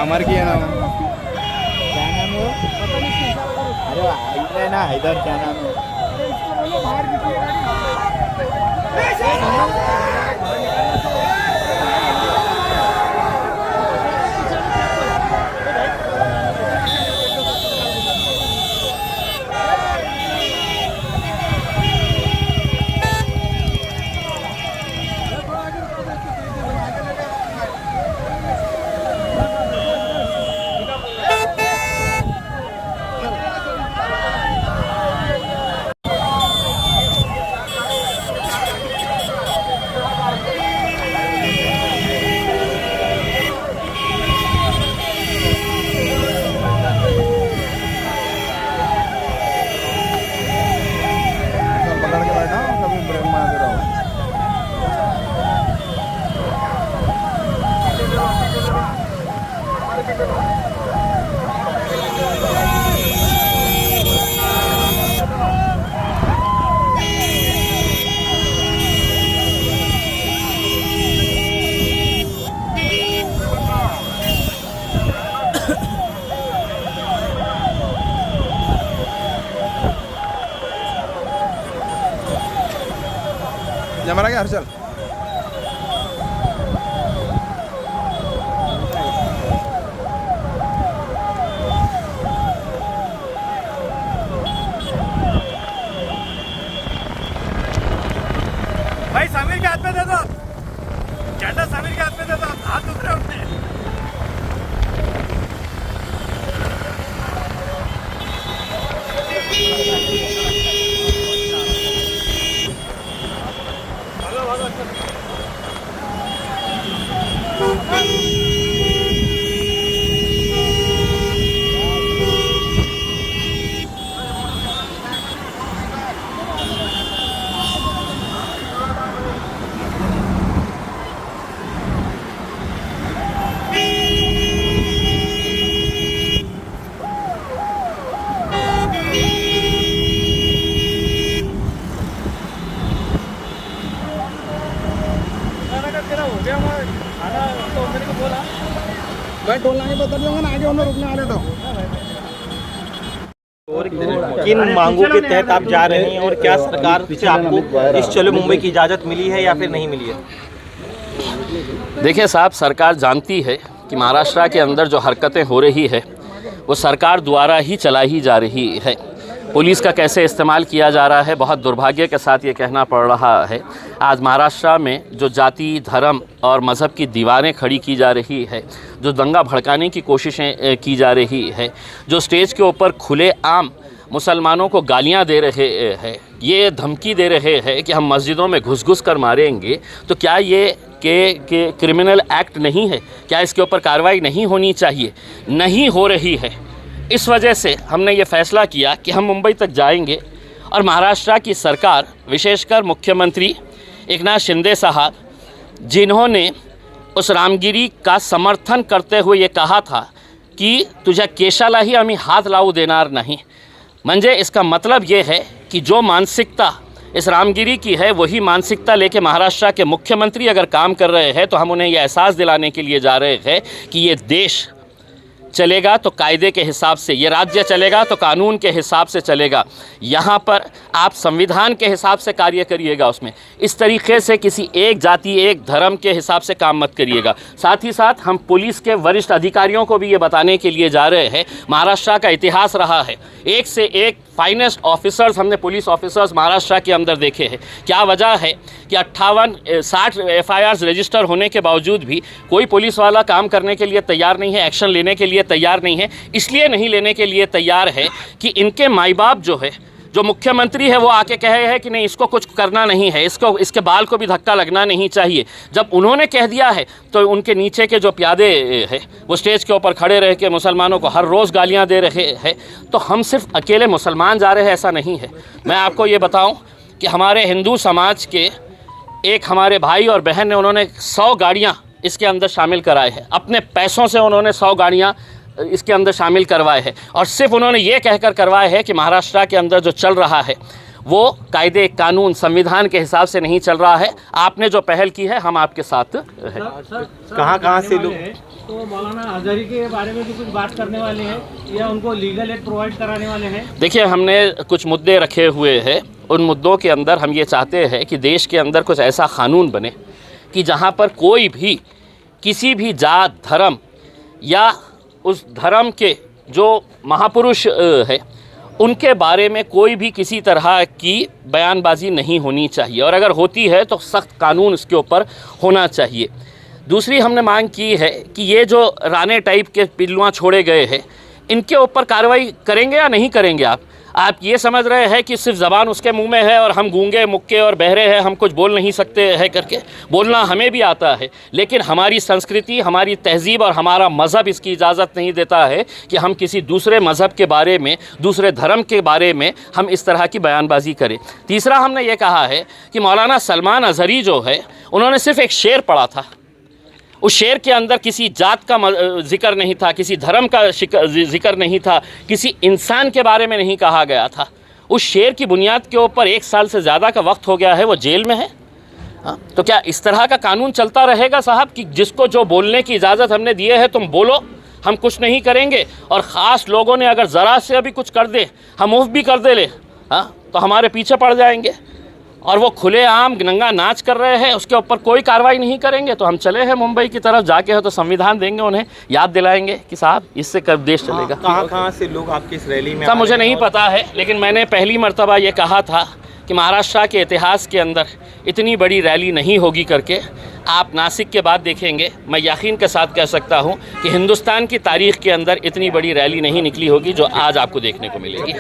अमर की है नाम, क्या नाम है? अरे इतना ना हैदर, क्या नाम है? जमरा क्या हर्षल? भाई समीर के हाथ में दे दो, झंडा समीर के हाथ में दे दो, हाथ दूसरे उठने। भाई टोल नहीं बता दूंगा ना, आगे उन्हें रुकने वाले तो। और किन मांगों के तहत आप जा रहे हैं और क्या सरकार से आपको इस चलो मुंबई की इजाज़त मिली है या फिर नहीं मिली है? देखिए साहब, सरकार जानती है कि महाराष्ट्र के अंदर जो हरकतें हो रही है वो सरकार द्वारा ही चलाई जा रही है। पुलिस का कैसे इस्तेमाल किया जा रहा है, बहुत दुर्भाग्य के साथ ये कहना पड़ रहा है। आज महाराष्ट्र में जो जाति, धर्म और मज़हब की दीवारें खड़ी की जा रही है, जो दंगा भड़काने की कोशिशें की जा रही है, जो स्टेज के ऊपर खुलेआम मुसलमानों को गालियां दे रहे हैं, ये धमकी दे रहे हैं कि हम मस्जिदों में घुस कर मारेंगे, तो क्या ये के क्रिमिनल एक्ट नहीं है? क्या इसके ऊपर कार्रवाई नहीं होनी चाहिए? नहीं हो रही है। इस वजह से हमने ये फ़ैसला किया कि हम मुंबई तक जाएंगे और महाराष्ट्र की सरकार, विशेषकर मुख्यमंत्री एकनाथ शिंदे साहब, जिन्होंने उस रामगिरी का समर्थन करते हुए ये कहा था की तुझ्या केशालाही आम्ही हात लावू देणार नहीं, म्हणजे इसका मतलब ये है कि जो मानसिकता इस रामगिरी की है वही मानसिकता लेके महाराष्ट्र के मुख्यमंत्री अगर काम कर रहे हैं, तो हम उन्हें यह एहसास दिलाने के लिए जा रहे हैं कि ये देश चलेगा तो कायदे के हिसाब से, ये राज्य चलेगा तो कानून के हिसाब से चलेगा। यहाँ पर आप संविधान के हिसाब से कार्य करिएगा, उसमें इस तरीके से किसी एक जाति, एक धर्म के हिसाब से काम मत करिएगा। साथ ही साथ हम पुलिस के वरिष्ठ अधिकारियों को भी ये बताने के लिए जा रहे हैं, महाराष्ट्र का इतिहास रहा है, एक से एक फाइनेस्ट ऑफिसर्स हमने पुलिस ऑफिसर्स महाराष्ट्र के अंदर देखे हैं। क्या वजह है कि 60 FIRs रजिस्टर होने के बावजूद भी कोई पुलिस वाला काम करने के लिए तैयार नहीं है, एक्शन लेने के लिए तैयार नहीं है। इसलिए नहीं लेने के लिए तैयार है कि इनके माई बाप जो है, जो मुख्यमंत्री है, वो आके कहे हैं कि नहीं इसको कुछ करना नहीं है, इसके बाल को भी धक्का लगना नहीं चाहिए। जब उन्होंने कह दिया है तो उनके नीचे के जो प्यादे हैं वो स्टेज के ऊपर खड़े रह के मुसलमानों को हर रोज़ गालियां दे रहे हैं। तो हम सिर्फ अकेले मुसलमान जा रहे हैं ऐसा नहीं है। मैं आपको ये बताऊं कि हमारे हिंदू समाज के एक हमारे भाई और बहन ने उन्होंने 100 गाड़ियाँ इसके अंदर शामिल कराए हैं। अपने पैसों से उन्होंने 100 गाड़ियाँ इसके अंदर शामिल करवाए हैं और सिर्फ उन्होंने ये कहकर करवाए हैं कि महाराष्ट्र के अंदर जो चल रहा है वो कायदे कानून संविधान के हिसाब से नहीं चल रहा है। आपने जो पहल की है हम आपके साथ हैं। कहाँ से लोग तो मौलाना अजहरी के बारे में भी कुछ बात करने वाले हैं या उनको लीगल एड प्रोवाइड कराने वाले हैं? देखिए, हमने कुछ मुद्दे रखे हुए हैं। उन मुद्दों के अंदर हम ये चाहते हैं कि देश के अंदर कुछ ऐसा कानून बने कि जहाँ पर कोई भी किसी भी जात धर्म या उस धर्म के जो महापुरुष है उनके बारे में कोई भी किसी तरह की बयानबाजी नहीं होनी चाहिए, और अगर होती है तो सख्त कानून इसके ऊपर होना चाहिए। दूसरी हमने मांग की है कि ये जो राणे टाइप के पिल्लुआँ छोड़े गए हैं इनके ऊपर कार्रवाई करेंगे या नहीं करेंगे? आप ये समझ रहे हैं कि सिर्फ ज़बान उसके मुंह में है और हम गूंगे मुक्के और बहरे हैं, हम कुछ बोल नहीं सकते हैं करके? बोलना हमें भी आता है, लेकिन हमारी संस्कृति, हमारी तहजीब और हमारा मज़हब इसकी इजाज़त नहीं देता है कि हम किसी दूसरे मज़हब के बारे में, दूसरे धर्म के बारे में हम इस तरह की बयानबाजी करें। तीसरा हमने ये कहा है कि मौलाना सलमान अजहरी जो है उन्होंने सिर्फ एक शेर पढ़ा था। उस शेर के अंदर किसी जात का जिक्र नहीं था, किसी धर्म का जिक्र नहीं था, किसी इंसान के बारे में नहीं कहा गया था। उस शेर की बुनियाद के ऊपर 1 साल से ज़्यादा का वक्त हो गया है, वो जेल में है। तो क्या इस तरह का कानून चलता रहेगा साहब कि जिसको जो बोलने की इजाज़त हमने दिए है तुम बोलो, हम कुछ नहीं करेंगे, और ख़ास लोगों ने अगर ज़रा से अभी कुछ कर दे, हम मुफ्त भी कर दे ले, तो हमारे पीछे पड़ जाएंगे। और वो खुलेआम नंगा नाच कर रहे हैं, उसके ऊपर कोई कार्रवाई नहीं करेंगे। तो हम चले हैं मुंबई की तरफ, जाके हो तो संविधान देंगे, उन्हें याद दिलाएंगे कि साहब इससे कब देश चलेगा। कहाँ से लोग आपकी इस रैली में? सब मुझे नहीं पता है, लेकिन मैंने पहली मर्तबा ये कहा था कि महाराष्ट्र के इतिहास के अंदर इतनी बड़ी रैली नहीं होगी करके। आप नासिक के बाद देखेंगे, मैं यकीन के साथ कह सकता हूँ कि हिंदुस्तान की तारीख़ के अंदर इतनी बड़ी रैली नहीं निकली होगी जो आज आपको देखने को मिलेगी।